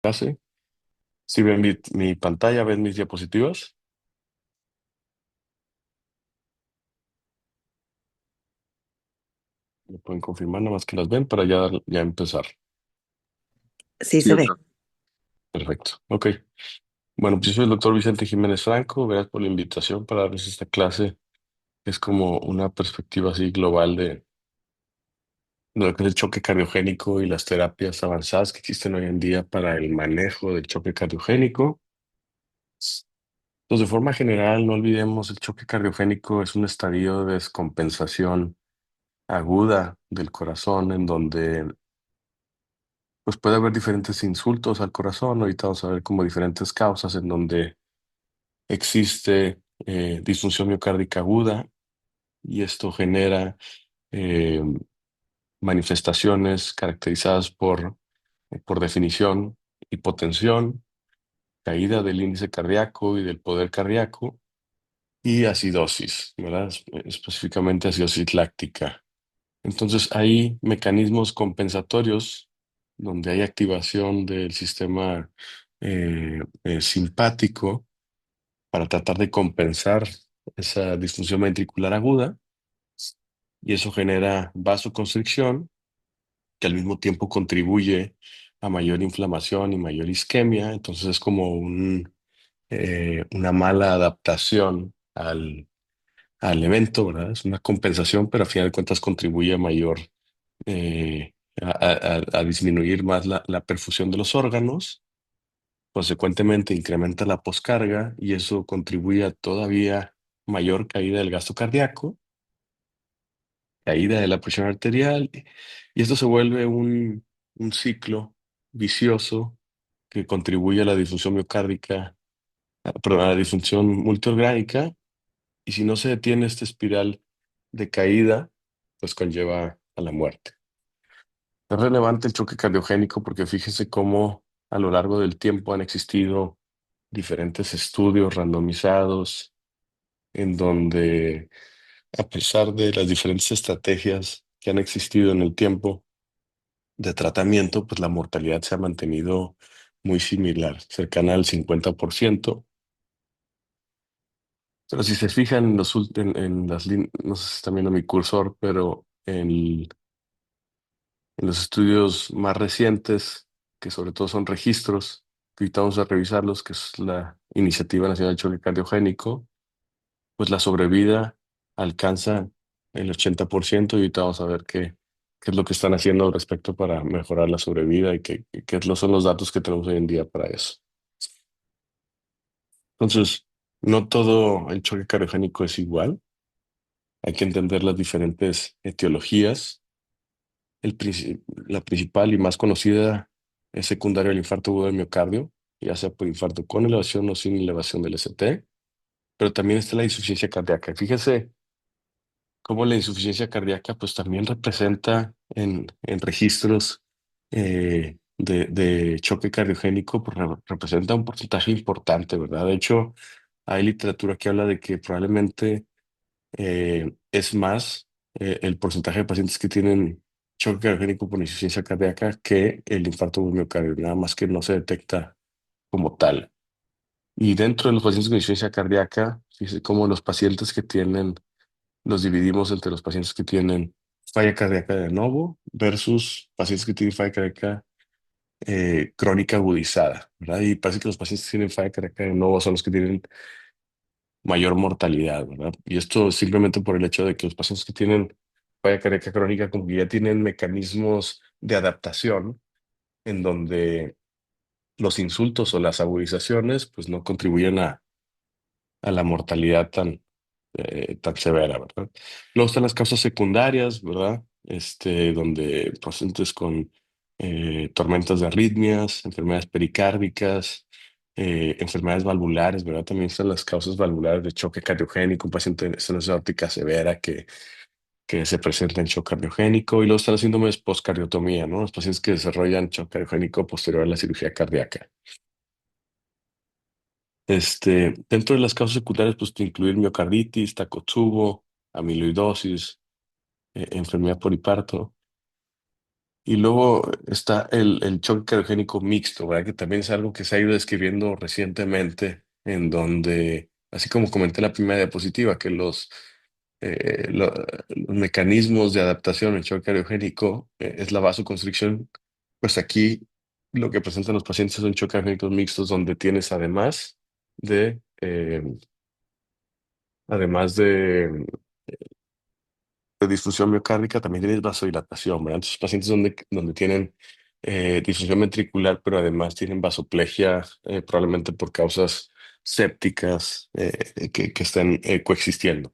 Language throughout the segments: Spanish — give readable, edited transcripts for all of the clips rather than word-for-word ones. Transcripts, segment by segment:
Clase. Si ven mi pantalla, ven mis diapositivas. Me pueden confirmar nada más que las ven para ya empezar. Sí Sí, se ve. doctor. Perfecto. Ok. Bueno, pues yo soy el doctor Vicente Jiménez Franco. Gracias por la invitación para darles esta clase. Es como una perspectiva así global de lo que es el choque cardiogénico y las terapias avanzadas que existen hoy en día para el manejo del choque cardiogénico. Entonces, de forma general, no olvidemos, el choque cardiogénico es un estadio de descompensación aguda del corazón en donde pues puede haber diferentes insultos al corazón. Ahorita vamos a ver como diferentes causas en donde existe disfunción miocárdica aguda y esto genera eh, manifestaciones caracterizadas por definición, hipotensión, caída del índice cardíaco y del poder cardíaco y acidosis, ¿verdad? Específicamente acidosis láctica. Entonces hay mecanismos compensatorios donde hay activación del sistema simpático para tratar de compensar esa disfunción ventricular aguda y eso genera vasoconstricción que al mismo tiempo contribuye a mayor inflamación y mayor isquemia. Entonces es como una mala adaptación al evento, ¿verdad? Es una compensación, pero a final de cuentas contribuye a mayor a disminuir más la perfusión de los órganos, consecuentemente incrementa la poscarga y eso contribuye a todavía mayor caída del gasto cardíaco, caída de la presión arterial, y esto se vuelve un ciclo vicioso que contribuye a la disfunción miocárdica, perdón, a la disfunción multiorgánica, y si no se detiene esta espiral de caída, pues conlleva a la muerte. Es relevante el choque cardiogénico porque fíjese cómo a lo largo del tiempo han existido diferentes estudios randomizados en donde, a pesar de las diferentes estrategias que han existido en el tiempo de tratamiento, pues la mortalidad se ha mantenido muy similar, cercana al 50%. Pero si se fijan en las líneas, no sé si están viendo mi cursor, pero en los estudios más recientes, que sobre todo son registros, que ahorita vamos a revisarlos, que es la Iniciativa Nacional de Choque Cardiogénico, pues la sobrevida alcanza el 80% y ahorita vamos a ver qué es lo que están haciendo al respecto para mejorar la sobrevida y son los datos que tenemos hoy en día para eso. Entonces, no todo el choque cardiogénico es igual, hay que entender las diferentes etiologías. La principal y más conocida es secundario al infarto agudo del miocardio, ya sea por infarto con elevación o sin elevación del ST, pero también está la insuficiencia cardíaca. Fíjese cómo la insuficiencia cardíaca pues también representa en registros de choque cardiogénico, pues representa un porcentaje importante, ¿verdad? De hecho, hay literatura que habla de que probablemente es más el porcentaje de pacientes que tienen choque cardiogénico por insuficiencia cardíaca que el infarto por miocardio, nada más que no se detecta como tal. Y dentro de los pacientes con insuficiencia cardíaca, fíjese cómo los pacientes que tienen, los dividimos entre los pacientes que tienen falla cardíaca de novo versus pacientes que tienen falla cardíaca crónica agudizada, ¿verdad? Y parece que los pacientes que tienen falla cardíaca de novo son los que tienen mayor mortalidad, ¿verdad? Y esto simplemente por el hecho de que los pacientes que tienen falla cardíaca crónica como que ya tienen mecanismos de adaptación en donde los insultos o las agudizaciones pues no contribuyen a la mortalidad tan severa, ¿verdad? Luego están las causas secundarias, ¿verdad? Donde pacientes con tormentas de arritmias, enfermedades pericárdicas, enfermedades valvulares, ¿verdad? También están las causas valvulares de choque cardiogénico, un paciente de estenosis aórtica severa que se presenta en shock cardiogénico, y luego están los síndromes postcardiotomía, ¿no? Los pacientes que desarrollan shock cardiogénico posterior a la cirugía cardíaca. Dentro de las causas secundarias, pues incluir miocarditis, Takotsubo, amiloidosis, enfermedad por infarto. Y luego está el choque cardiogénico mixto, ¿verdad? Que también es algo que se ha ido describiendo recientemente, en donde, así como comenté en la primera diapositiva, que los mecanismos de adaptación en choque cardiogénico es la vasoconstricción, pues aquí lo que presentan los pacientes son choques cardiogénicos mixtos, donde tienes además de disfunción miocárdica, también tienes vasodilatación, ¿verdad? Entonces, pacientes donde tienen disfunción ventricular, pero además tienen vasoplegia, probablemente por causas sépticas que están coexistiendo.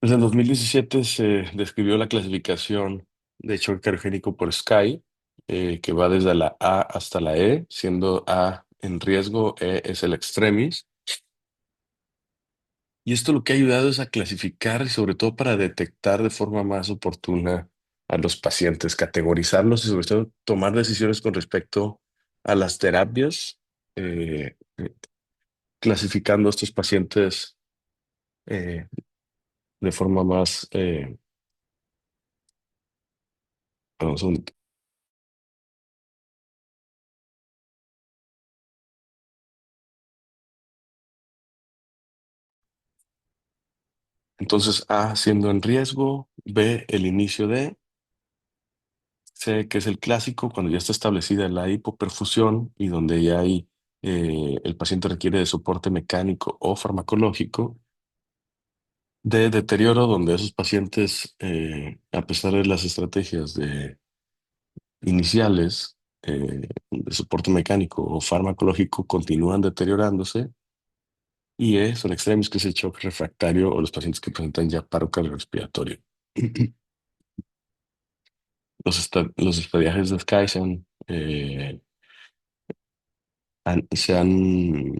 Desde el 2017 se describió la clasificación de choque cardiogénico por SCAI, que va desde la A hasta la E, siendo A en riesgo, E es el extremis. Y esto lo que ha ayudado es a clasificar y sobre todo para detectar de forma más oportuna a los pacientes, categorizarlos y sobre todo tomar decisiones con respecto a las terapias, clasificando a estos pacientes eh, de forma más... perdón, un segundito. Entonces, A siendo en riesgo, B el inicio de, C que es el clásico, cuando ya está establecida la hipoperfusión y donde ya hay, el paciente requiere de soporte mecánico o farmacológico, de deterioro, donde esos pacientes, a pesar de las estrategias iniciales de soporte mecánico o farmacológico, continúan deteriorándose. Y son extremos, que es el shock refractario o los pacientes que presentan ya paro cardiorrespiratorio. Los estadiajes de Sky han- se han,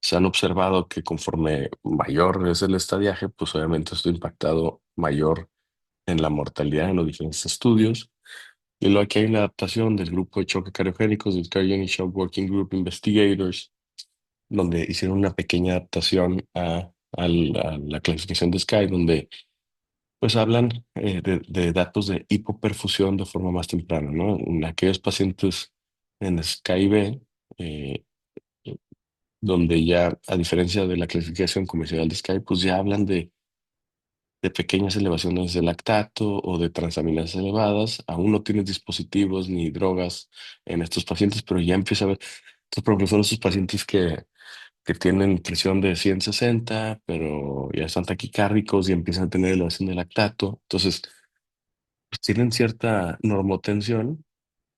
se han observado que conforme mayor es el estadiaje, pues obviamente esto ha impactado mayor en la mortalidad en los diferentes estudios. Y luego aquí hay una adaptación del grupo de choque cardiogénicos del Cardiac Shock Working Group Investigators, donde hicieron una pequeña adaptación a la clasificación de Sky, donde pues hablan de datos de hipoperfusión de forma más temprana, ¿no? En aquellos pacientes en Sky B, eh, donde ya, a diferencia de la clasificación convencional de Sky, pues ya hablan de pequeñas elevaciones de lactato o de transaminasas elevadas. Aún no tienes dispositivos ni drogas en estos pacientes, pero ya empieza a ver. Entonces, por ejemplo, son esos pacientes que tienen presión de 160, pero ya están taquicárdicos y empiezan a tener elevación de lactato. Entonces, pues tienen cierta normotensión,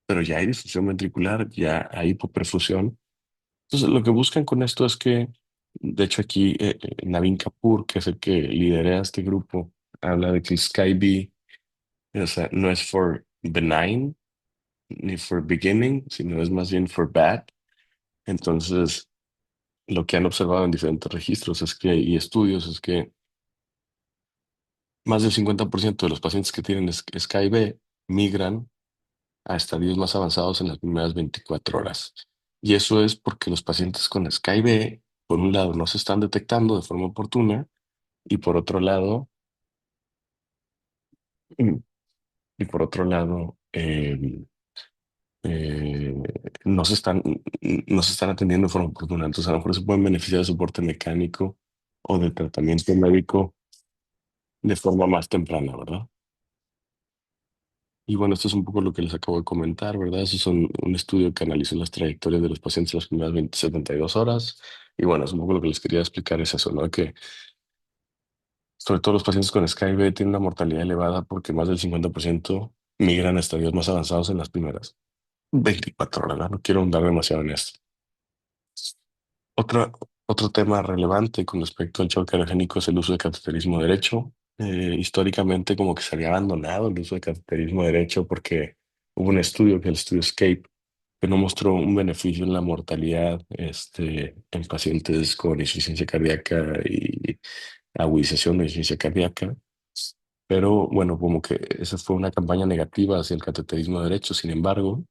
pero ya hay disfunción ventricular, ya hay hipoperfusión. Entonces, lo que buscan con esto es que, de hecho, aquí Navin Kapoor, que es el que lidera este grupo, habla de que el SkyB, o sea, no es for benign ni for beginning, sino es más bien for bad. Entonces, lo que han observado en diferentes registros y estudios es que más del 50% de los pacientes que tienen SkyB migran a estadios más avanzados en las primeras 24 horas. Y eso es porque los pacientes con SkyB, por un lado, no se están detectando de forma oportuna y por otro lado, mm, y por otro lado, eh, no se están atendiendo de forma oportuna. Entonces, a lo mejor se pueden beneficiar de soporte mecánico o de tratamiento médico de forma más temprana, ¿verdad? Y bueno, esto es un poco lo que les acabo de comentar, ¿verdad? Eso es un estudio que analizó las trayectorias de los pacientes las primeras 72 horas. Y bueno, es un poco lo que les quería explicar es eso, ¿no? Que sobre todo los pacientes con SkyB tienen una mortalidad elevada porque más del 50% migran a estadios más avanzados en las primeras 24 horas, ¿verdad? No quiero ahondar demasiado en esto. Otro, otro tema relevante con respecto al choque cardiogénico es el uso de cateterismo derecho. Históricamente como que se había abandonado el uso de cateterismo derecho porque hubo un estudio, que el estudio ESCAPE, que no mostró un beneficio en la mortalidad en pacientes con insuficiencia cardíaca y agudización de insuficiencia cardíaca. Pero bueno, como que esa fue una campaña negativa hacia el cateterismo derecho. Sin embargo,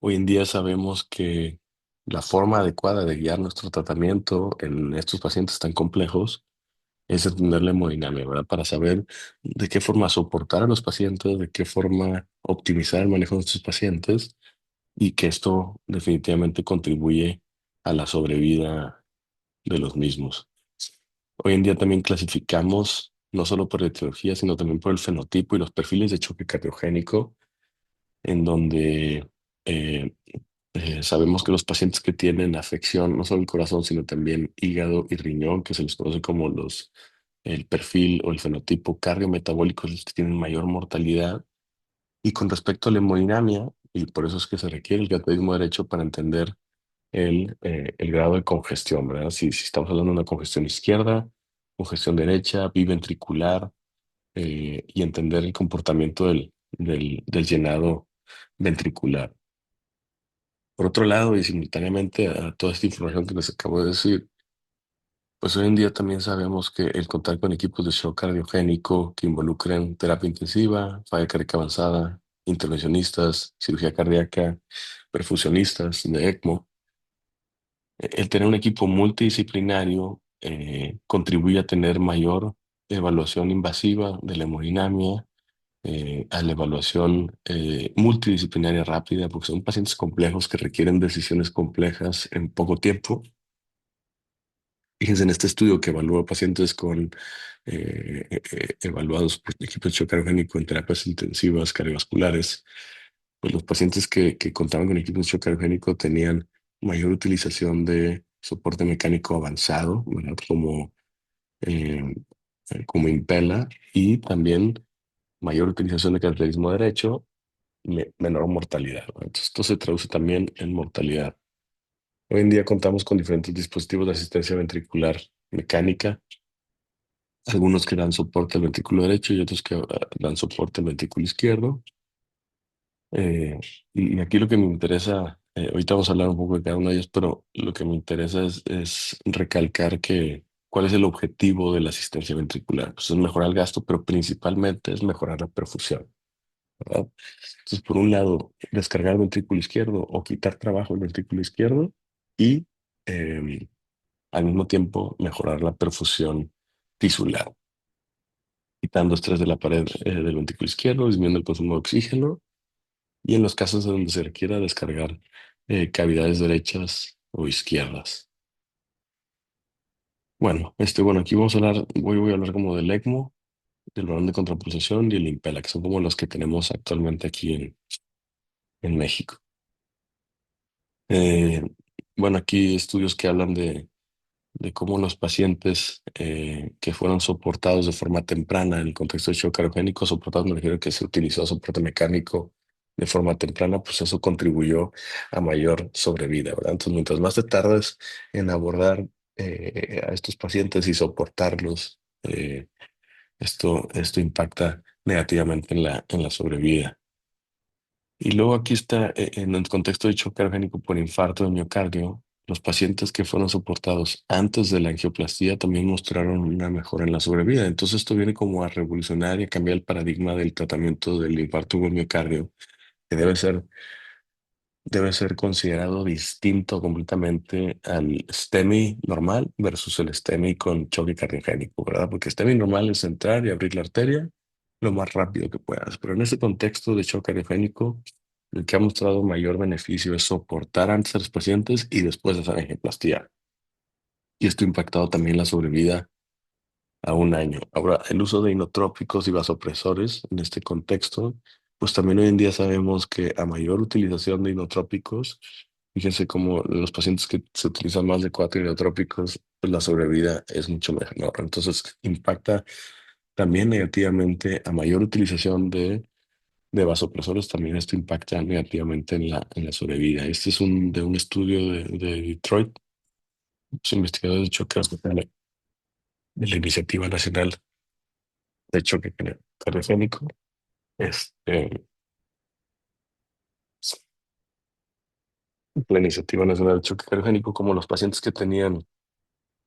hoy en día sabemos que la forma adecuada de guiar nuestro tratamiento en estos pacientes tan complejos es entender la hemodinámica, ¿verdad? Para saber de qué forma soportar a los pacientes, de qué forma optimizar el manejo de estos pacientes y que esto definitivamente contribuye a la sobrevida de los mismos. Hoy en día también clasificamos no solo por etiología, sino también por el fenotipo y los perfiles de choque cardiogénico, en donde eh, sabemos que los pacientes que tienen afección, no solo el corazón, sino también hígado y riñón, que se les conoce como el perfil o el fenotipo cardiometabólico, es los que tienen mayor mortalidad. Y con respecto a la hemodinamia, y por eso es que se requiere el cateterismo derecho para entender el grado de congestión, ¿verdad? Si estamos hablando de una congestión izquierda, congestión derecha, biventricular, y entender el comportamiento del llenado ventricular. Por otro lado, y simultáneamente a toda esta información que les acabo de decir, pues hoy en día también sabemos que el contar con equipos de shock cardiogénico que involucren terapia intensiva, falla cardíaca avanzada, intervencionistas, cirugía cardíaca, perfusionistas de ECMO, el tener un equipo multidisciplinario contribuye a tener mayor evaluación invasiva de la hemodinamia, a la evaluación multidisciplinaria rápida, porque son pacientes complejos que requieren decisiones complejas en poco tiempo. Fíjense en este estudio que evalúa pacientes evaluados por equipos de choque cardiogénico en terapias intensivas cardiovasculares, pues los pacientes que contaban con equipos de choque cardiogénico tenían mayor utilización de soporte mecánico avanzado, ¿verdad? Eh, como Impella, y también mayor utilización de cateterismo derecho, menor mortalidad, ¿verdad? Entonces, esto se traduce también en mortalidad. Hoy en día contamos con diferentes dispositivos de asistencia ventricular mecánica, algunos que dan soporte al ventrículo derecho y otros que dan soporte al ventrículo izquierdo. Eh, y aquí lo que me interesa, ahorita vamos a hablar un poco de cada uno de ellos, pero lo que me interesa es recalcar que cuál es el objetivo de la asistencia ventricular. Pues es mejorar el gasto, pero principalmente es mejorar la perfusión, ¿verdad? Entonces, por un lado, descargar el ventrículo izquierdo o quitar trabajo el ventrículo izquierdo y eh, al mismo tiempo mejorar la perfusión tisular, quitando estrés de la pared del ventrículo izquierdo, disminuyendo el consumo de oxígeno y en los casos en donde se requiera descargar cavidades derechas o izquierdas. Bueno, aquí vamos a hablar, voy a hablar como del ECMO, del balón de contrapulsación y el Impela, que son como los que tenemos actualmente aquí en México. Eh, bueno, aquí estudios que hablan de cómo los pacientes que fueron soportados de forma temprana en el contexto de shock cardíaco, soportados me refiero a que se utilizó soporte mecánico de forma temprana, pues eso contribuyó a mayor sobrevida, ¿verdad? Entonces, mientras más te tardes en abordar a estos pacientes y soportarlos, esto impacta negativamente en la sobrevida. Y luego aquí está, en el contexto de choque cardíaco por infarto de miocardio, los pacientes que fueron soportados antes de la angioplastía también mostraron una mejora en la sobrevida. Entonces esto viene como a revolucionar y a cambiar el paradigma del tratamiento del infarto por miocardio, que debe ser considerado distinto completamente al STEMI normal versus el STEMI con choque cardiogénico, ¿verdad? Porque STEMI normal es entrar y abrir la arteria lo más rápido que puedas, pero en este contexto de choque cardiogénico, el que ha mostrado mayor beneficio es soportar antes a los pacientes y después hacer angioplastía. Y esto ha impactado también la sobrevida a un año. Ahora, el uso de inotrópicos y vasopresores en este contexto, pues también hoy en día sabemos que a mayor utilización de inotrópicos, fíjense cómo los pacientes que se utilizan más de 4 inotrópicos, pues la sobrevida es mucho menor. Entonces, impacta también negativamente a mayor utilización de vasopresores, también esto impacta negativamente en la sobrevida. Este es de un estudio de Detroit, los investigadores de choque de la Iniciativa Nacional de Choque Cardiogénico. Este, la Iniciativa Nacional de Choque Cardiogénico, como los pacientes que tenían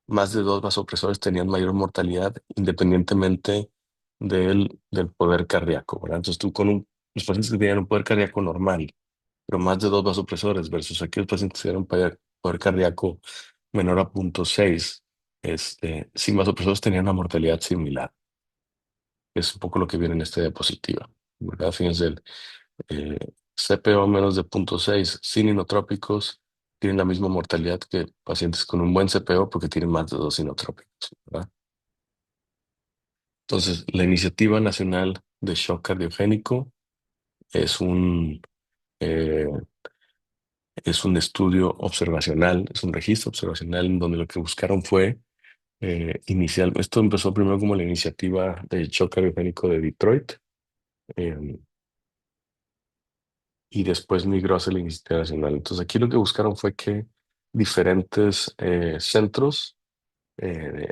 más de 2 vasopresores tenían mayor mortalidad independientemente del poder cardíaco, ¿verdad? Entonces los pacientes que tenían un poder cardíaco normal, pero más de 2 vasopresores versus aquellos pacientes que tenían un poder cardíaco menor a 0,6, sin vasopresores tenían una mortalidad similar. Es un poco lo que viene en esta diapositiva, ¿verdad? Fíjense, el eh, CPO menos de 0,6 sin inotrópicos tienen la misma mortalidad que pacientes con un buen CPO porque tienen más de dos inotrópicos, ¿verdad? Entonces, la Iniciativa Nacional de Shock Cardiogénico es eh, es un estudio observacional, es un registro observacional en donde lo que buscaron fue esto empezó primero como la iniciativa de shock cardiogénico de Detroit, eh, y después migró hacia la iniciativa nacional. Entonces aquí lo que buscaron fue que diferentes centros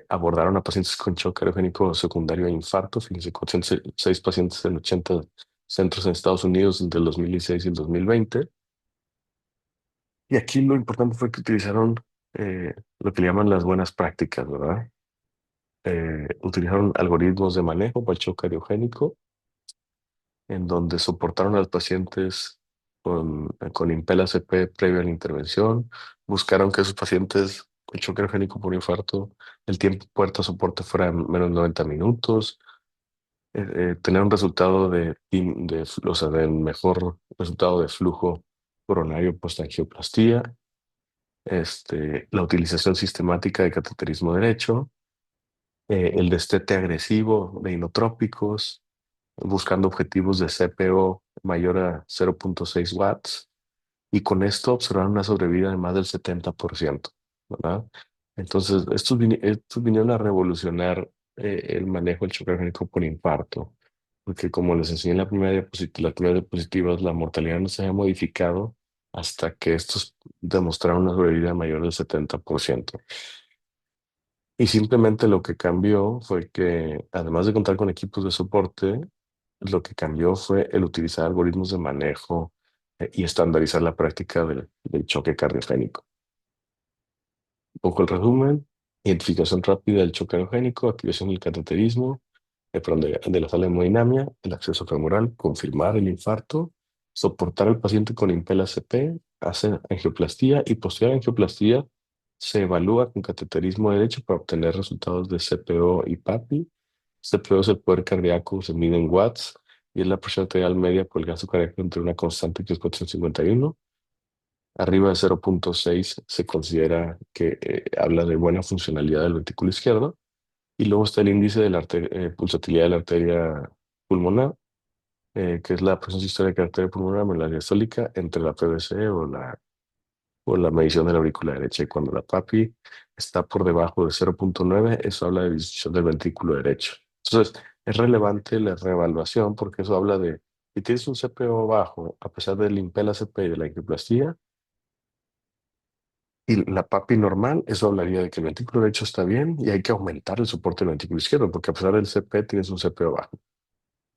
abordaron a pacientes con shock cardiogénico secundario a infarto. Fíjense, con 6 pacientes en 80 centros en Estados Unidos entre el 2016 y el 2020. Y aquí lo importante fue que utilizaron lo que le llaman las buenas prácticas, ¿verdad? Utilizaron algoritmos de manejo para el shock cardiogénico, en donde soportaron a los pacientes con Impel ACP previo a la intervención, buscaron que esos pacientes con shock cardiogénico por infarto, el tiempo puerta a soporte fuera de menos de 90 minutos, tener un resultado o sea, del mejor resultado de flujo coronario post-angioplastía, la utilización sistemática de cateterismo derecho, el destete agresivo de inotrópicos, buscando objetivos de CPO mayor a 0,6 watts, y con esto observaron una sobrevida de más del 70%, ¿verdad? Entonces, estos vinieron a revolucionar el manejo del shock cardíaco por infarto, porque como les enseñé en las primeras diapositivas, la mortalidad no se había modificado hasta que estos demostraron una sobrevida mayor del 70%. Y simplemente lo que cambió fue que, además de contar con equipos de soporte, lo que cambió fue el utilizar algoritmos de manejo y estandarizar la práctica del choque cardiogénico. Un poco el resumen: identificación rápida del choque cardiogénico, activación del cateterismo, perdón, de la sala de hemodinamia, el acceso femoral, confirmar el infarto, soportar al paciente con Impel ACP, hacer angioplastía, y posterior a angioplastía se evalúa con cateterismo derecho para obtener resultados de CPO y PAPI. CPO es el poder cardíaco, se mide en watts y es la presión arterial media por el gasto cardíaco entre una constante que es 451. Arriba de 0,6 se considera que habla de buena funcionalidad del ventrículo izquierdo. Y luego está el índice de la pulsatilidad de la arteria pulmonar, que es la presión sistólica de la arteria pulmonar menos la diastólica entre la PVC o la medición de la aurícula derecha. Y cuando la PAPI está por debajo de 0,9, eso habla de disfunción del ventrículo derecho. Entonces, es relevante la reevaluación porque eso habla de, si tienes un CPO bajo, a pesar del Impel CP y de la angioplastía, y la PAPI normal, eso hablaría de que el ventrículo derecho está bien y hay que aumentar el soporte del ventrículo izquierdo, porque a pesar del CP tienes un CPO bajo.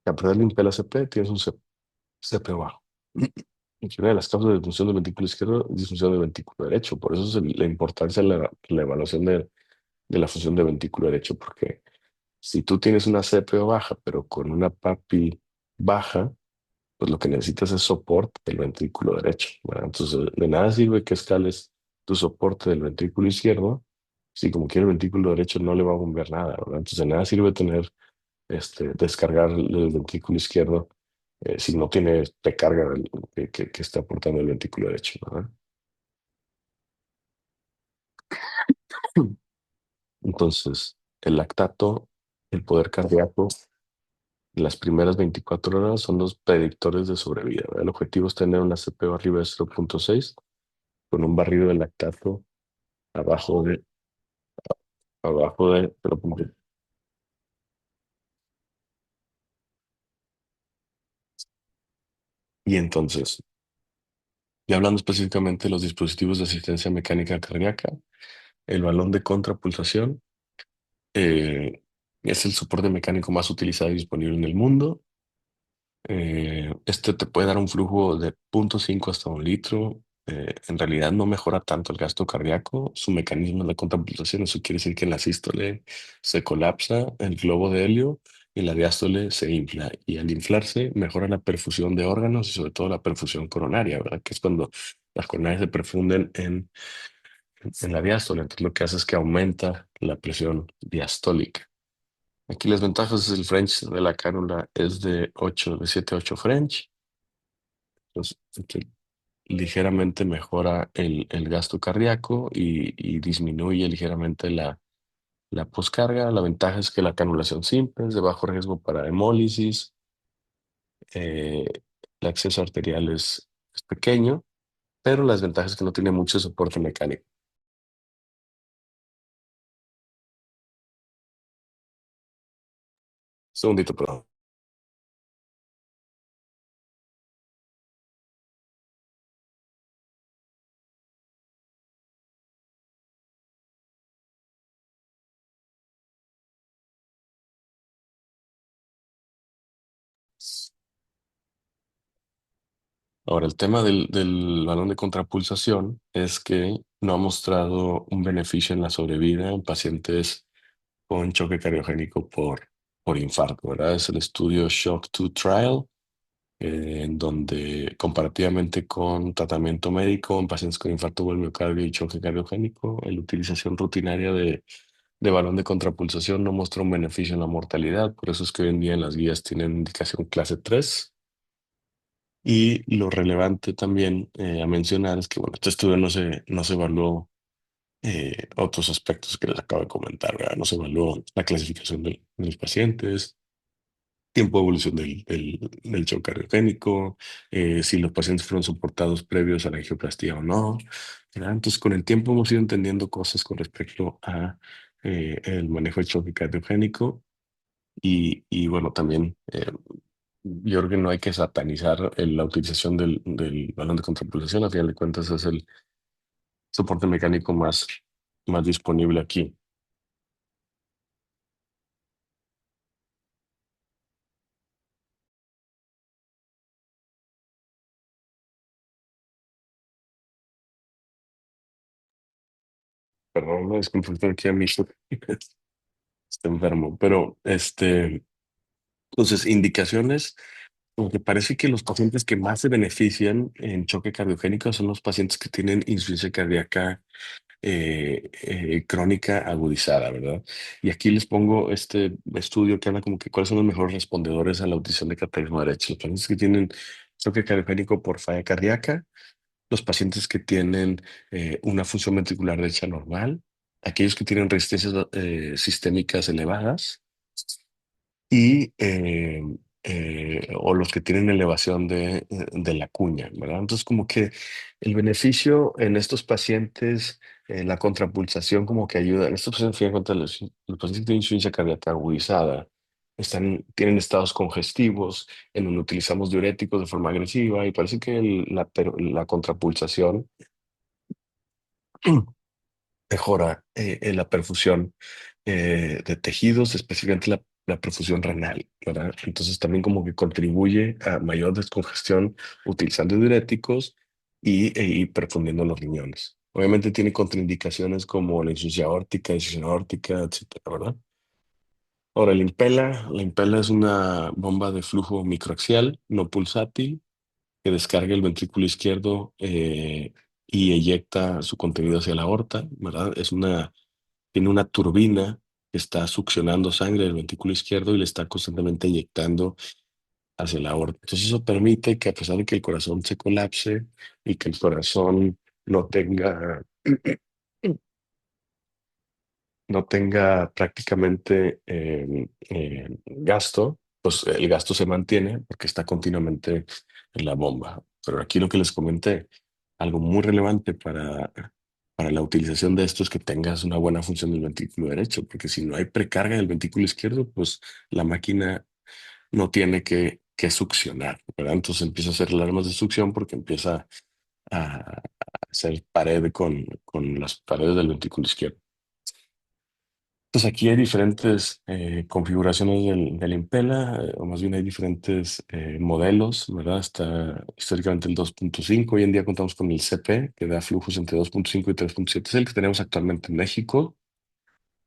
Y a pesar del Impel CP tienes un CPO bajo. Y que una de las causas de disfunción del ventrículo izquierdo es disfunción del ventrículo derecho. Por eso es la importancia de la evaluación de la función del ventrículo derecho, porque si tú tienes una CPO baja, pero con una PAPI baja, pues lo que necesitas es soporte del ventrículo derecho, ¿verdad? Entonces, de nada sirve que escales tu soporte del ventrículo izquierdo si como quiere el ventrículo derecho no le va a bombear nada, ¿verdad? Entonces, de nada sirve descargar el ventrículo izquierdo si no tiene recarga que está aportando el ventrículo derecho, ¿verdad? Entonces, el lactato, el poder cardíaco, las primeras 24 horas son los predictores de sobrevida, ¿verdad? El objetivo es tener una CPO arriba de 0,6 con un barrido de lactato abajo de, abajo de 0,6. Y entonces, ya hablando específicamente de los dispositivos de asistencia mecánica cardíaca, el balón de contrapulsación eh, es el soporte mecánico más utilizado y disponible en el mundo. Este te puede dar un flujo de 0,5 hasta 1 litro. En realidad no mejora tanto el gasto cardíaco. Su mecanismo es la contrapulsación. Eso quiere decir que en la sístole se colapsa el globo de helio y en la diástole se infla. Y al inflarse mejora la perfusión de órganos y sobre todo la perfusión coronaria, ¿verdad? Que es cuando las coronarias se perfunden en la diástole. Entonces lo que hace es que aumenta la presión diastólica. Aquí las ventajas del French de la cánula es de 7 a 8 French. Entonces, ligeramente mejora el gasto cardíaco y disminuye ligeramente la poscarga. La ventaja es que la canulación simple es de bajo riesgo para hemólisis. eh, el acceso arterial es pequeño, pero las ventajas es que no tiene mucho soporte mecánico. Segundito, perdón. Ahora, el tema del balón de contrapulsación es que no ha mostrado un beneficio en la sobrevida en pacientes con choque cardiogénico por infarto, ¿verdad? Es el estudio Shock 2 Trial, en donde comparativamente con tratamiento médico en pacientes con infarto del miocardio y choque cardiogénico, la utilización rutinaria de balón de contrapulsación no muestra un beneficio en la mortalidad. Por eso es que hoy en día en las guías tienen indicación clase 3. Y lo relevante también a mencionar es que, bueno, este estudio no se evaluó otros aspectos que les acabo de comentar, ¿verdad? No se evaluó la clasificación de los pacientes, tiempo de evolución del shock cardiogénico, si los pacientes fueron soportados previos a la angioplastía o no, ¿verdad? Entonces, con el tiempo hemos ido entendiendo cosas con respecto a el manejo del choque cardiogénico y bueno, también yo creo que no hay que satanizar la utilización del balón de contrapulsación. A final de cuentas es el soporte mecánico más disponible aquí. Perdón, es que aquí a mi hijo está enfermo, pero entonces, indicaciones, como que parece que los pacientes que más se benefician en choque cardiogénico son los pacientes que tienen insuficiencia cardíaca crónica agudizada, ¿verdad? Y aquí les pongo este estudio que habla como que cuáles son los mejores respondedores a la audición de cateterismo derecho. Los pacientes que tienen choque cardiogénico por falla cardíaca, los pacientes que tienen una función ventricular derecha normal, aquellos que tienen resistencias sistémicas elevadas o los que tienen elevación de la cuña, ¿verdad? Entonces, como que el beneficio en estos pacientes, la contrapulsación como que ayuda. En estos pacientes, fíjense, cuenta, los pacientes que tienen insuficiencia cardíaca agudizada, tienen estados congestivos, en donde utilizamos diuréticos de forma agresiva y parece que la contrapulsación mejora la perfusión de tejidos, específicamente la perfusión renal, ¿verdad? Entonces también como que contribuye a mayor descongestión utilizando diuréticos y perfundiendo los riñones. Obviamente tiene contraindicaciones como la insuficiencia aórtica, disfunción aórtica, etcétera, ¿verdad? Ahora, la Impella es una bomba de flujo microaxial, no pulsátil, que descarga el ventrículo izquierdo y eyecta su contenido hacia la aorta, ¿verdad? Tiene una turbina que está succionando sangre del ventrículo izquierdo y le está constantemente inyectando hacia la aorta. Entonces eso permite que a pesar de que el corazón se colapse y que el corazón no tenga, no tenga prácticamente gasto, pues el gasto se mantiene porque está continuamente en la bomba. Pero aquí lo que les comenté, algo muy relevante para la utilización de esto es que tengas una buena función del ventrículo derecho, porque si no hay precarga del ventrículo izquierdo, pues la máquina no tiene que succionar, ¿verdad? Entonces empieza a hacer alarmas de succión porque empieza a hacer pared con las paredes del ventrículo izquierdo. Pues aquí hay diferentes configuraciones del Impela, o más bien hay diferentes modelos, ¿verdad? Está históricamente el 2.5. Hoy en día contamos con el CP, que da flujos entre 2.5 y 3.7. Es el que tenemos actualmente en México.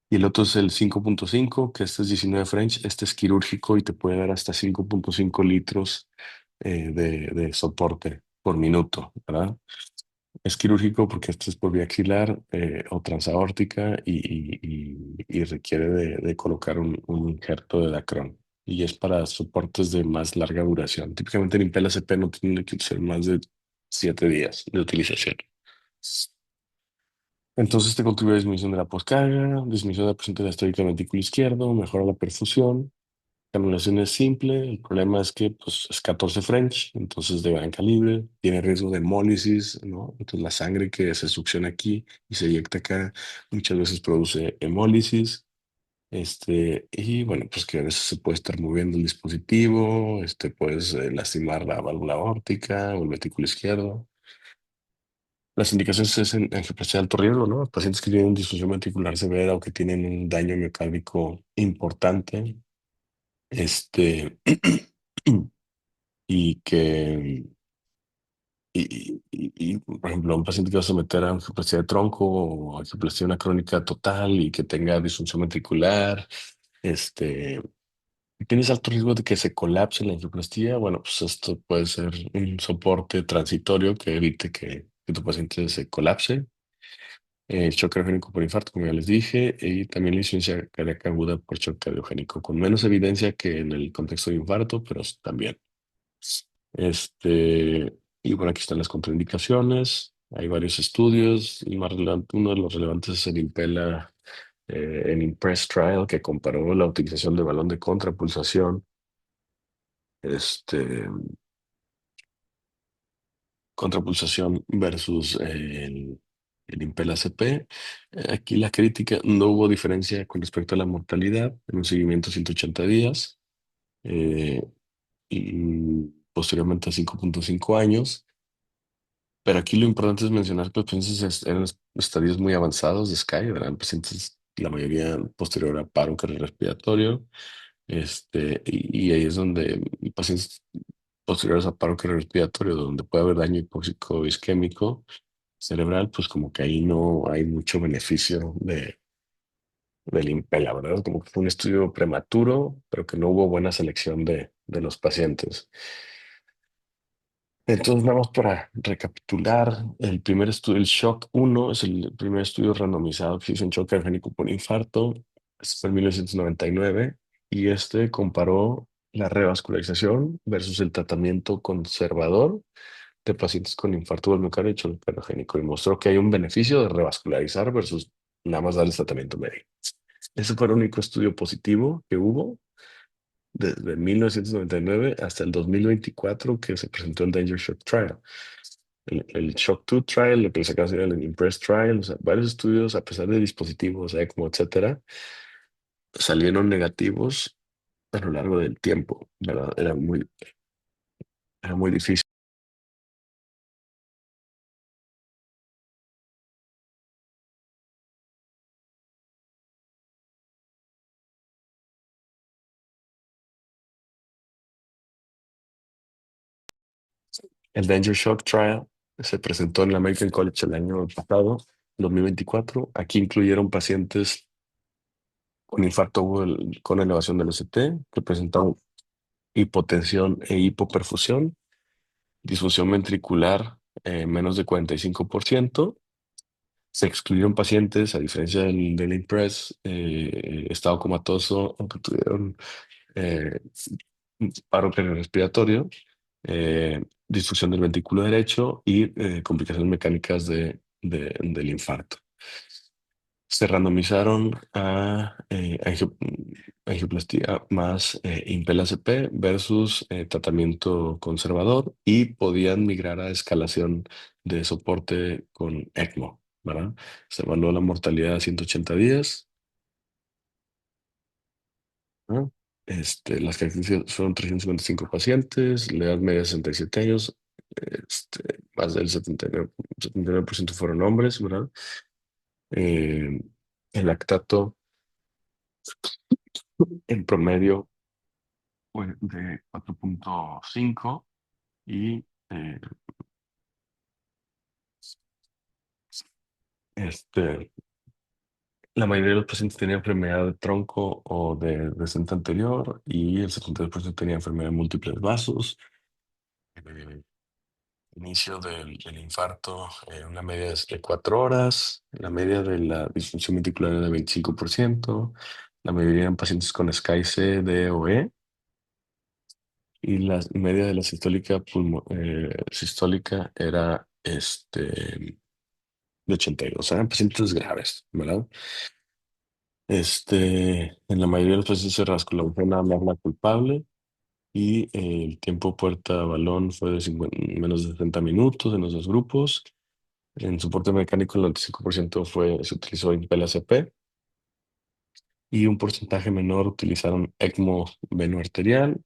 Y el otro es el 5.5, que este es 19 French. Este es quirúrgico y te puede dar hasta 5.5 litros de soporte por minuto, ¿verdad? Es quirúrgico porque esto es por vía axilar o transaórtica y requiere de colocar un injerto de Dacron. Y es para soportes de más larga duración. Típicamente el Impel SP no tiene que ser más de 7 días de utilización. Entonces te contribuye a disminución de la poscarga, disminución de la presión diastólica del ventrículo izquierdo, mejora la perfusión. La anulación es simple, el problema es que pues, es 14 French, entonces de gran calibre, tiene riesgo de hemólisis, ¿no? Entonces la sangre que se succiona aquí y se eyecta acá muchas veces produce hemólisis, y bueno, pues que a veces se puede estar moviendo el dispositivo, puedes lastimar la válvula aórtica o el ventrículo izquierdo. Las indicaciones es en angioplasia de alto riesgo, ¿no? Pacientes que tienen disfunción ventricular severa o que tienen un daño miocárdico importante, este, y que, por ejemplo, un paciente que va a someter a angioplasia de tronco o angioplasia una crónica total y que tenga disfunción ventricular, este, tienes alto riesgo de que se colapse la angioplastia. Bueno, pues esto puede ser un soporte transitorio que evite que tu paciente se colapse. Shock cardiogénico por infarto, como ya les dije, y también la insuficiencia cardíaca aguda por shock cardiogénico, con menos evidencia que en el contexto de infarto, pero también. Y bueno, aquí están las contraindicaciones. Hay varios estudios. El más relevante, uno de los relevantes es el Impela, el IMPRESS Trial, que comparó la utilización de balón de contrapulsación, este, contrapulsación versus el Impel ACP. Aquí la crítica, no hubo diferencia con respecto a la mortalidad en un seguimiento de 180 días eh, y posteriormente a 5,5 años. Pero aquí lo importante es mencionar que los pacientes eran estadios muy avanzados de SCAI, eran pacientes, la mayoría posterior a paro cardiorrespiratorio, y ahí es donde pacientes posteriores a paro cardiorrespiratorio, donde puede haber daño hipóxico isquémico cerebral, pues como que ahí no hay mucho beneficio del Impela, ¿verdad? Como que fue un estudio prematuro, pero que no hubo buena selección de los pacientes. Entonces, nada más para recapitular, el primer estudio, el SHOCK 1 es el primer estudio randomizado que se hizo en shock cardiogénico por infarto, este fue en 1999, y este comparó la revascularización versus el tratamiento conservador de pacientes con infarto del miocardio y shock cardiogénico, y mostró que hay un beneficio de revascularizar versus nada más darles tratamiento médico. Ese fue el único estudio positivo que hubo desde 1999 hasta el 2024 que se presentó el Danger Shock Trial. El Shock 2 Trial, lo que les acabo de decir, el Impress Trial, o sea, varios estudios, a pesar de dispositivos, ECMO, etcétera, salieron negativos a lo largo del tiempo, ¿verdad? Era muy difícil. El Danger Shock Trial se presentó en la American College el año pasado, 2024. Aquí incluyeron pacientes con infarto agudo con elevación del ST, que presentaron hipotensión e hipoperfusión, disfunción ventricular menos de 45%. Se excluyeron pacientes, a diferencia del IMPRES, estado comatoso, aunque tuvieron eh, paro respiratorio, disfunción del ventrículo derecho y complicaciones mecánicas del infarto. Se randomizaron a angioplastia más Impel ACP versus tratamiento conservador y podían migrar a escalación de soporte con ECMO, ¿verdad? Se evaluó la mortalidad a 180 días, ¿no? Las características fueron 355 pacientes, la edad media 67 años, más del 79% fueron hombres, ¿verdad? Eh, el lactato en promedio fue de 4,5 y este, la mayoría de los pacientes tenían enfermedad de tronco o de descente anterior y el 72% tenía enfermedad de múltiples vasos. Eh, inicio del infarto, una media de 4 horas, la media de la disfunción ventricular era de 25%, la mayoría eran pacientes con SCAI-C, D o E, y la media de la sistólica era de 82, o sea, eran pacientes graves, ¿verdad? En la mayoría de los pacientes se rascó la agujera magna culpable y el tiempo puerta a balón fue de menos de 60 minutos en los dos grupos. En soporte mecánico, el 95% se utilizó Impel ACP y un porcentaje menor utilizaron ECMO venoarterial.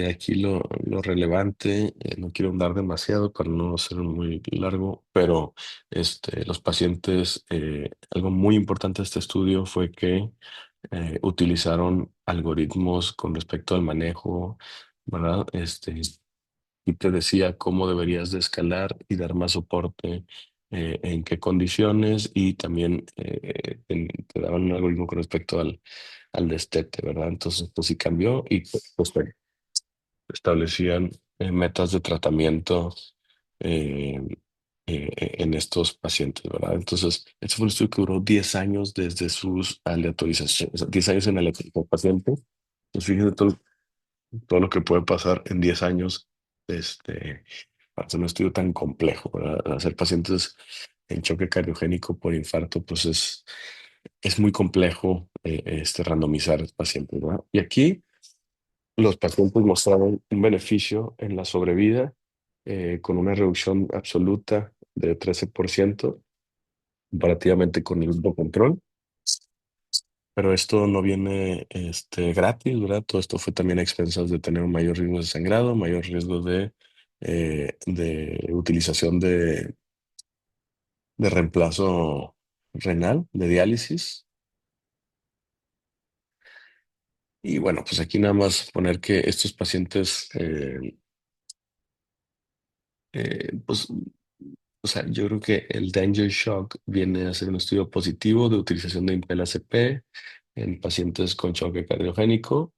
Aquí lo relevante, no quiero andar demasiado para no ser muy largo, pero los pacientes, algo muy importante de este estudio fue que utilizaron algoritmos con respecto al manejo, ¿verdad? Y te decía cómo deberías de escalar y dar más soporte, en qué condiciones, y también te daban un algoritmo con respecto al destete, ¿verdad? Entonces, pues sí cambió y pues establecían metas de tratamiento eh, en estos pacientes, ¿verdad? Entonces, este fue un estudio que duró 10 años desde sus aleatorizaciones, o sea, 10 años en aleatorización paciente. Pues fíjense todo lo que puede pasar en 10 años, para hacer un estudio tan complejo, ¿verdad? Hacer pacientes en choque cardiogénico por infarto, pues es muy complejo, randomizar pacientes, ¿verdad? Y aquí los pacientes mostraron un beneficio en la sobrevida, con una reducción absoluta de 13% comparativamente con el grupo control. Pero esto no viene gratis, ¿verdad? Todo esto fue también a expensas de tener un mayor riesgo de sangrado, mayor riesgo de utilización de reemplazo renal, de diálisis. Y bueno, pues aquí nada más poner que estos pacientes, pues, o sea, yo creo que el Danger Shock viene a ser un estudio positivo de utilización de Impel ACP en pacientes con choque cardiogénico,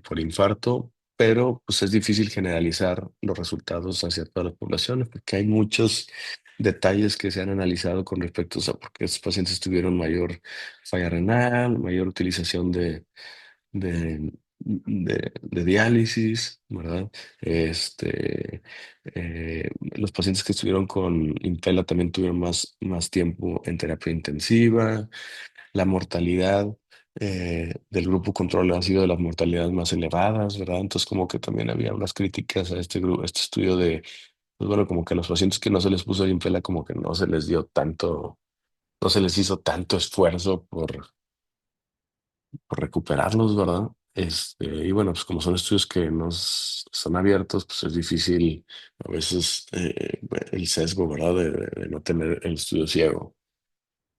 por infarto, pero pues es difícil generalizar los resultados hacia todas las poblaciones porque hay muchos detalles que se han analizado con respecto a por qué estos pacientes tuvieron mayor falla renal, mayor utilización de diálisis, ¿verdad? Los pacientes que estuvieron con Impela también tuvieron más tiempo en terapia intensiva. La mortalidad del grupo control ha sido de las mortalidades más elevadas, ¿verdad? Entonces, como que también había unas críticas a este grupo, este estudio pues bueno, como que a los pacientes que no se les puso Impela, como que no se les dio tanto, no se les hizo tanto esfuerzo por recuperarlos, ¿verdad? Y bueno, pues como son estudios que son abiertos, pues es difícil a veces, el sesgo, ¿verdad? De no tener el estudio ciego.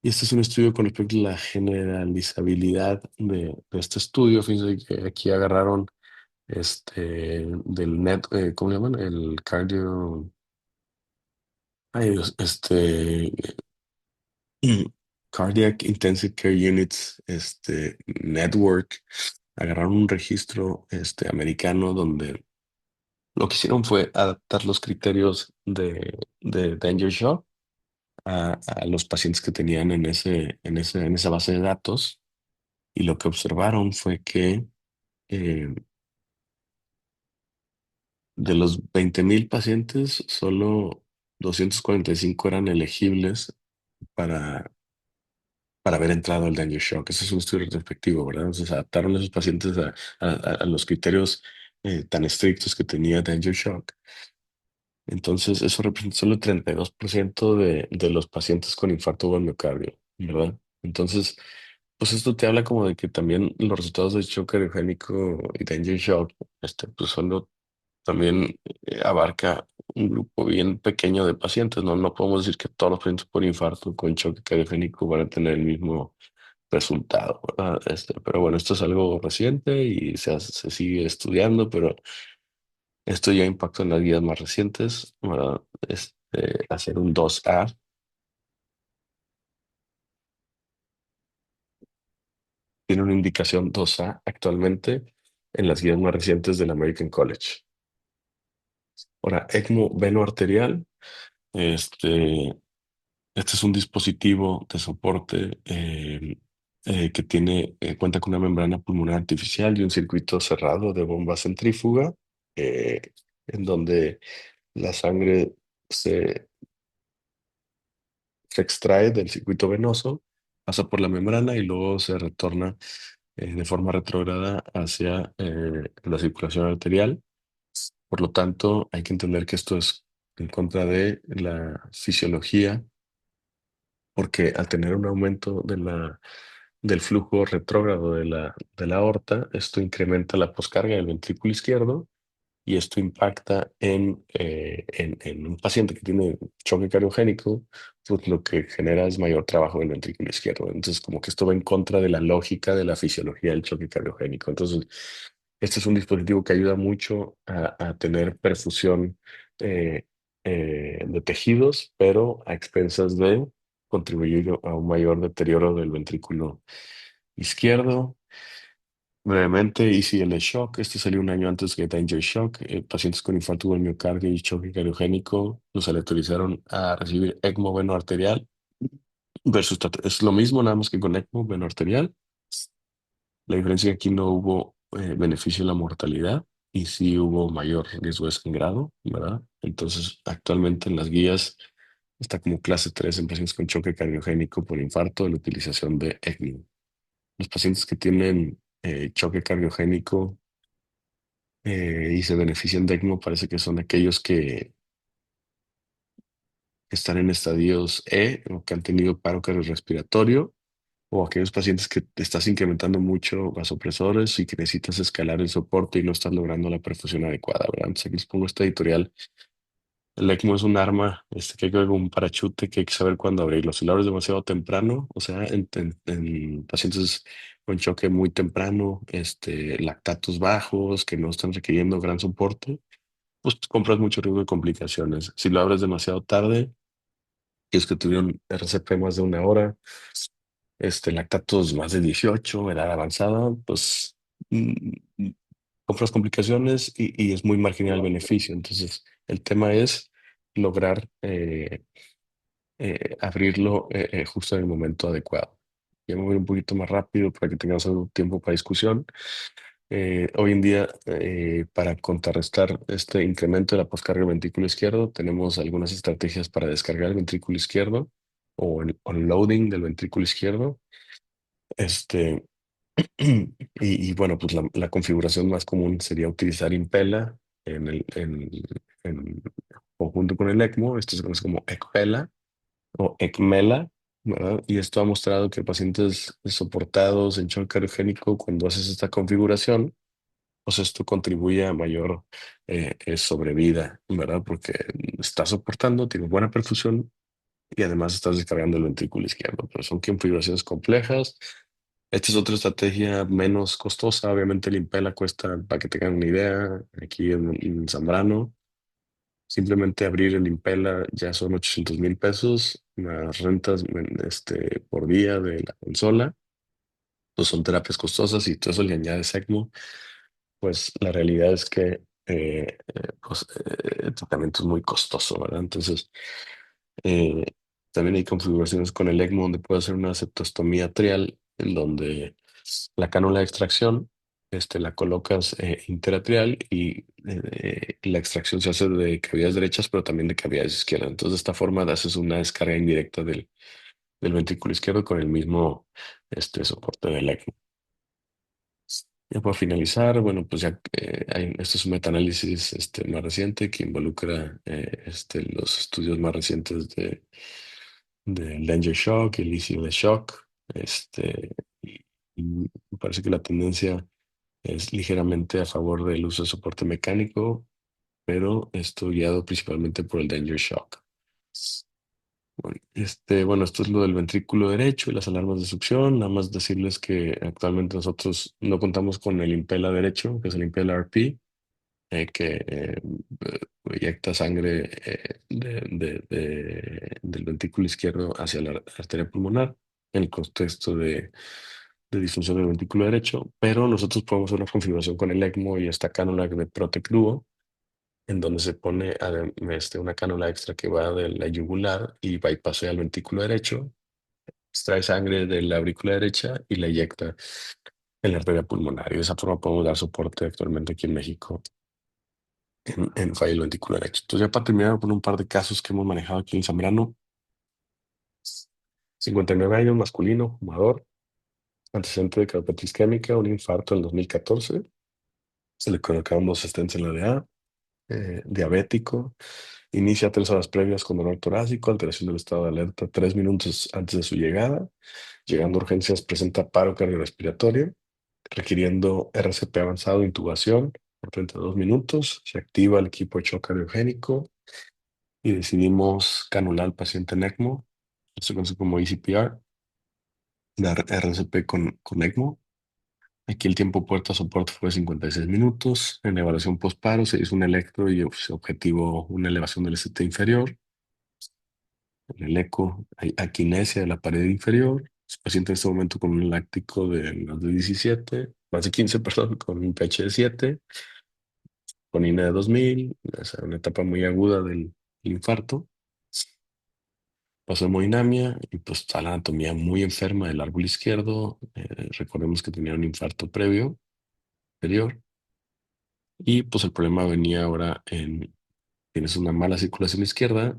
Y este es un estudio con respecto a la generalizabilidad de este estudio. Fíjense que aquí agarraron del net, ¿cómo le llaman? El cardio, ay Dios, Cardiac Intensive Care Units, Network. Agarraron un registro americano donde lo que hicieron fue adaptar los criterios de Danger Shock a los pacientes que tenían en esa base de datos. Y lo que observaron fue que, eh, de los 20,000 pacientes, solo 245 eran elegibles para, para haber entrado al Danger Shock. Ese es un estudio retrospectivo, ¿verdad? Entonces adaptaron a esos pacientes a los criterios tan estrictos que tenía Danger Shock. Entonces, eso representa solo el 32% de los pacientes con infarto o miocardio, ¿verdad? Entonces, pues esto te habla como de que también los resultados de shock cardiogénico y Danger Shock, pues solo también abarca un grupo bien pequeño de pacientes, ¿no? No podemos decir que todos los pacientes por infarto con choque cardiogénico van a tener el mismo resultado, ¿verdad? Pero bueno, esto es algo reciente y se sigue estudiando, pero esto ya impactó en las guías más recientes, ¿verdad? Hacer un 2A tiene una indicación 2A actualmente en las guías más recientes del American College. Ahora, ECMO veno arterial, este, este es un dispositivo de soporte que cuenta con una membrana pulmonar artificial y un circuito cerrado de bomba centrífuga, eh, en donde la sangre se, se extrae del circuito venoso, pasa por la membrana y luego se retorna de forma retrógrada hacia la circulación arterial. Por lo tanto, hay que entender que esto es en contra de la fisiología, porque al tener un aumento del flujo retrógrado de la aorta, esto incrementa la poscarga del ventrículo izquierdo y esto impacta en un paciente que tiene choque cardiogénico, pues lo que genera es mayor trabajo del ventrículo izquierdo. Entonces, como que esto va en contra de la lógica de la fisiología del choque cardiogénico. Entonces, este es un dispositivo que ayuda mucho a tener perfusión eh, de tejidos, pero a expensas de contribuir a un mayor deterioro del ventrículo izquierdo. Brevemente, ECL Shock. Este salió un año antes que Danger Shock. Pacientes con infarto del miocardio y choque cardiogénico los aleatorizaron a recibir ECMO veno arterial es lo mismo, nada más que con ECMO veno arterial. La diferencia es que aquí no hubo beneficio en la mortalidad y sí hubo mayor riesgo de sangrado, ¿verdad? Entonces, actualmente en las guías está como clase 3 en pacientes con choque cardiogénico por infarto la utilización de ECMO. Los pacientes que tienen choque cardiogénico y se benefician de ECMO parece que son aquellos que están en estadios E o que han tenido paro cardiorrespiratorio o aquellos pacientes que te estás incrementando mucho vasopresores y que necesitas escalar el soporte y no estás logrando la perfusión adecuada, ¿verdad? Entonces aquí les pongo esta editorial. El ECMO es un arma, que hay que ver como un parachute que hay que saber cuándo abrirlo. Si lo abres demasiado temprano, o sea, en pacientes con choque muy temprano, lactatos bajos, que no están requiriendo gran soporte, pues compras mucho riesgo de complicaciones. Si lo abres demasiado tarde, y es que tuvieron RCP más de una hora, lactatos más de 18 edad avanzada, pues mm, mm, compras complicaciones y es muy marginal el beneficio. Entonces, el tema es lograr abrirlo justo en el momento adecuado. Ya me voy un poquito más rápido para que tengamos algo tiempo para discusión. Hoy en día, para contrarrestar este incremento de la poscarga del ventrículo izquierdo, tenemos algunas estrategias para descargar el ventrículo izquierdo o el unloading del ventrículo izquierdo. Este, bueno, pues la configuración más común sería utilizar Impella en conjunto con el ECMO. Esto se conoce como ECPELA o ECMELA, ¿verdad? Y esto ha mostrado que pacientes soportados en shock cardiogénico, cuando haces esta configuración, pues esto contribuye a mayor sobrevida, ¿verdad? Porque está soportando, tiene buena perfusión y además estás descargando el ventrículo izquierdo, pero son configuraciones complejas. Esta es otra estrategia menos costosa. Obviamente el Impela cuesta, para que tengan una idea, aquí en Zambrano, simplemente abrir el Impela ya son 800,000 pesos, más rentas por día de la consola. Pues son terapias costosas y todo eso le añades ECMO, pues la realidad es que el tratamiento es muy costoso, ¿verdad? Entonces, eh, también hay configuraciones con el ECMO donde puede hacer una septostomía atrial, en donde la cánula de extracción la colocas interatrial y la extracción se hace de cavidades derechas, pero también de cavidades izquierdas. Entonces, de esta forma haces una descarga indirecta del ventrículo izquierdo con el mismo soporte del ECMO. Ya para finalizar, bueno, pues ya esto es un metaanálisis más reciente que involucra los estudios más recientes del Danger Shock, el ICL Shock, y, y me parece que la tendencia es ligeramente a favor del uso de soporte mecánico, pero esto guiado principalmente por el Danger Shock. Bueno, bueno, esto es lo del ventrículo derecho y las alarmas de succión. Nada más decirles que actualmente nosotros no contamos con el Impella derecho, que es el Impella RP, que inyecta sangre del ventrículo izquierdo hacia la arteria pulmonar en el contexto de disfunción del ventrículo derecho, pero nosotros podemos hacer una configuración con el ECMO y esta cánula de Protec Duo, en donde se pone una cánula extra que va de la yugular y bypassea al ventrículo derecho, extrae sangre de la aurícula derecha y la inyecta en la arteria pulmonar. Y de esa forma podemos dar soporte actualmente aquí en México en fallo del ventrículo derecho. Entonces, ya para terminar con un par de casos que hemos manejado aquí en Zambrano: 59 años, masculino, fumador, antecedente de cardiopatía isquémica, un infarto en el 2014. Se le colocaron dos stents en la DA, diabético, inicia 3 horas previas con dolor torácico, alteración del estado de alerta 3 minutos antes de su llegada. Llegando a urgencias, presenta paro cardiorrespiratorio, requiriendo RCP avanzado, intubación por 32 minutos. Se activa el equipo de shock cardiogénico y decidimos canular al paciente en ECMO. Esto se conoce como ECPR, dar RCP con ECMO. Aquí el tiempo puerta a soporte fue 56 minutos. En la evaluación postparo se hizo un electro y se objetivó una elevación del ST inferior. En el eco hay aquinesia de la pared inferior. El paciente en este momento con un láctico de más de 15, perdón, con un pH de 7, con INA de 2000, o sea, una etapa muy aguda del infarto. Pasó hemodinamia y pues está la anatomía muy enferma del árbol izquierdo. Recordemos que tenía un infarto previo, anterior. Y pues el problema venía ahora tienes una mala circulación izquierda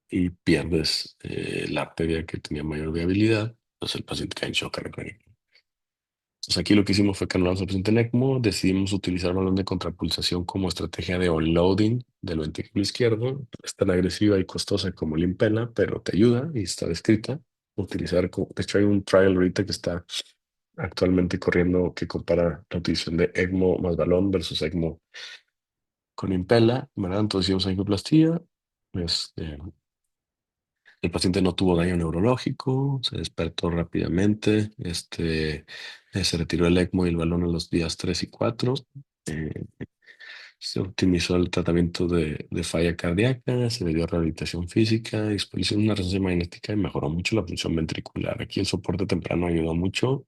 y pierdes la arteria que tenía mayor viabilidad, entonces el paciente cae en shock cardíaco. Entonces aquí lo que hicimos fue que anulamos al paciente en ECMO, decidimos utilizar balón de contrapulsación como estrategia de unloading del ventrículo izquierdo. No es tan agresiva y costosa como el Impella, pero te ayuda y está descrita. De hecho hay un trial ahorita que está actualmente corriendo que compara la utilización de ECMO más balón versus ECMO con Impella, ¿verdad? Entonces hicimos angioplastía. Este, el paciente no tuvo daño neurológico, se despertó rápidamente, se retiró el ECMO y el balón en los días 3 y 4. eh, Se optimizó el tratamiento de falla cardíaca, se le dio rehabilitación física, disposición de una resonancia magnética y mejoró mucho la función ventricular. Aquí el soporte temprano ayudó mucho.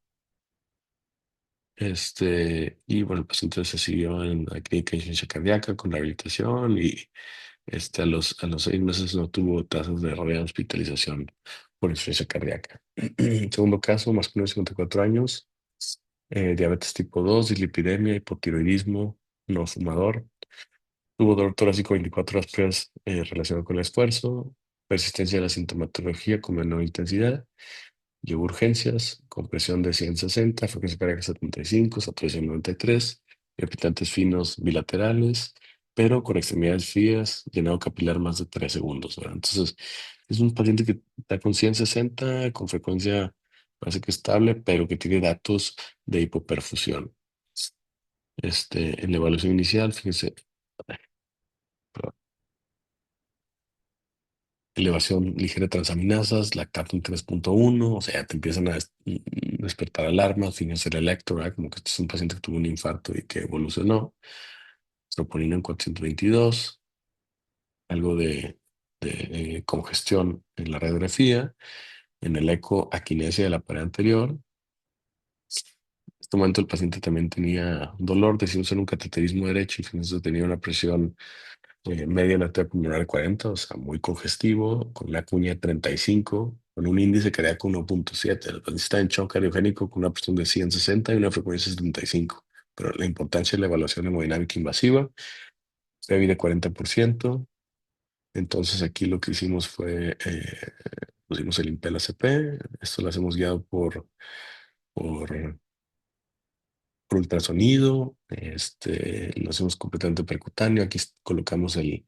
Y bueno, el paciente se siguió en la clínica de insuficiencia cardíaca con rehabilitación y a los 6 meses no tuvo tasas de rehospitalización por insuficiencia cardíaca. Segundo caso, masculino de 54 años, diabetes tipo 2, dislipidemia, hipotiroidismo, no fumador. Tuvo dolor torácico 24 horas previas relacionado con el esfuerzo, persistencia de la sintomatología con menor intensidad. Llevo urgencias, compresión de 160, frecuencia cardíaca 75, saturación 93, palpitantes finos bilaterales, pero con extremidades frías, llenado capilar más de 3 segundos, ¿verdad? Entonces, es un paciente que está con 160, con frecuencia parece que estable, pero que tiene datos de hipoperfusión. En la evaluación inicial, fíjense, elevación ligera de transaminasas, lactato en 3.1, o sea, te empiezan a despertar alarmas, fines el electro, ¿verdad? Como que este es un paciente que tuvo un infarto y que evolucionó. Troponina en 422, algo de congestión en la radiografía, en el eco, aquinesia de la pared anterior. En este momento el paciente también tenía dolor, decidimos hacer un cateterismo derecho y entonces tenía una presión media en la arteria pulmonar de 40, o sea, muy congestivo, con una cuña de 35, con un índice cardíaco 1.7. El paciente está en shock cardiogénico con una presión de 160 y una frecuencia de 75. Pero la importancia de la evaluación hemodinámica invasiva, PEVI de 40%. Entonces aquí lo que hicimos fue, pusimos el Impella CP. Esto lo hacemos guiado por, por ultrasonido. Lo hacemos completamente percutáneo. Aquí colocamos el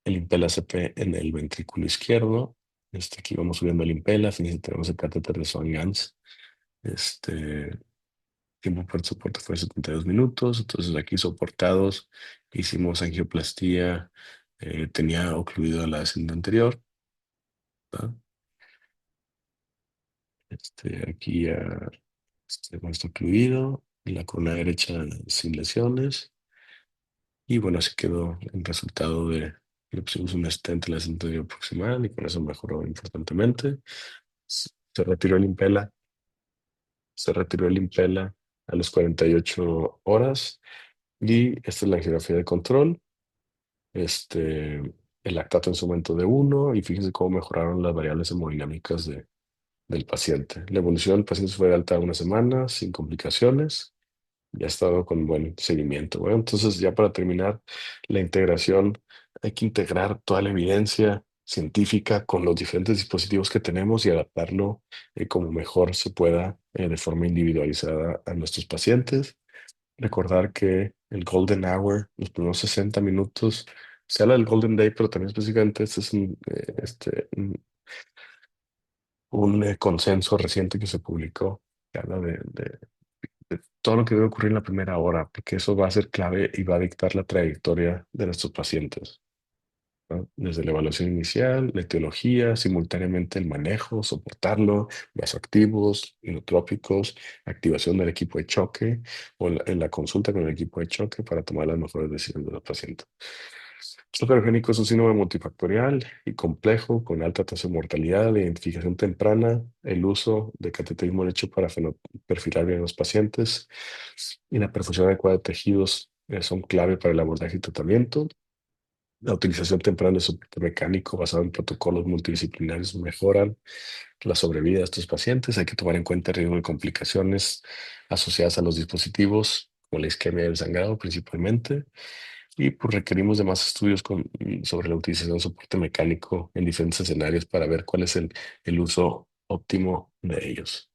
Impella CP en el ventrículo izquierdo. Aquí vamos subiendo el Impella, fíjense, tenemos el catéter de Swan-Ganz. Tiempo por soporte fue 72 minutos. Entonces aquí soportados, hicimos angioplastía, tenía ocluido la cinta anterior, ¿verdad? Aquí ya con esto ocluido, la corona derecha sin lesiones. Y bueno, así quedó el resultado le pusimos un stent en la cinta proximal y con eso mejoró importantemente. Se retiró el Impella, se retiró el Impella a las 48 horas Y esta es la angiografía de control, este, el lactato en su momento de uno, y fíjense cómo mejoraron las variables hemodinámicas del paciente. La evolución del paciente fue de alta una semana, sin complicaciones, y ha estado con buen seguimiento. Bueno, entonces ya para terminar, la integración, hay que integrar toda la evidencia científica con los diferentes dispositivos que tenemos y adaptarlo como mejor se pueda de forma individualizada a nuestros pacientes. Recordar que el Golden Hour, los primeros 60 minutos, se habla del Golden Day, pero también específicamente este es un consenso reciente que se publicó, que habla de todo lo que debe ocurrir en la primera hora, porque eso va a ser clave y va a dictar la trayectoria de nuestros pacientes, ¿no? Desde la evaluación inicial, la etiología, simultáneamente el manejo, soportarlo, vasoactivos, inotrópicos, activación del equipo de choque o en la consulta con el equipo de choque para tomar las mejores decisiones de los pacientes. Esto cardiogénico es un síndrome multifactorial y complejo con alta tasa de mortalidad, de identificación temprana, el uso de cateterismo hecho para perfilar bien a los pacientes y la perfusión adecuada de tejidos son clave para el abordaje y tratamiento. La utilización temprana de soporte mecánico basado en protocolos multidisciplinarios mejoran la sobrevida de estos pacientes. Hay que tomar en cuenta el riesgo de complicaciones asociadas a los dispositivos, como la isquemia del sangrado principalmente. Y pues requerimos de más estudios sobre la utilización de soporte mecánico en diferentes escenarios para ver cuál es el uso óptimo de ellos.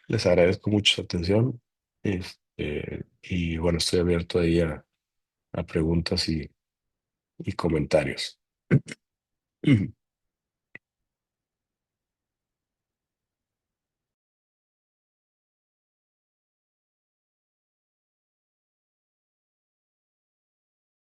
Les agradezco mucho su atención. Y bueno, estoy abierto ahí a preguntas y comentarios.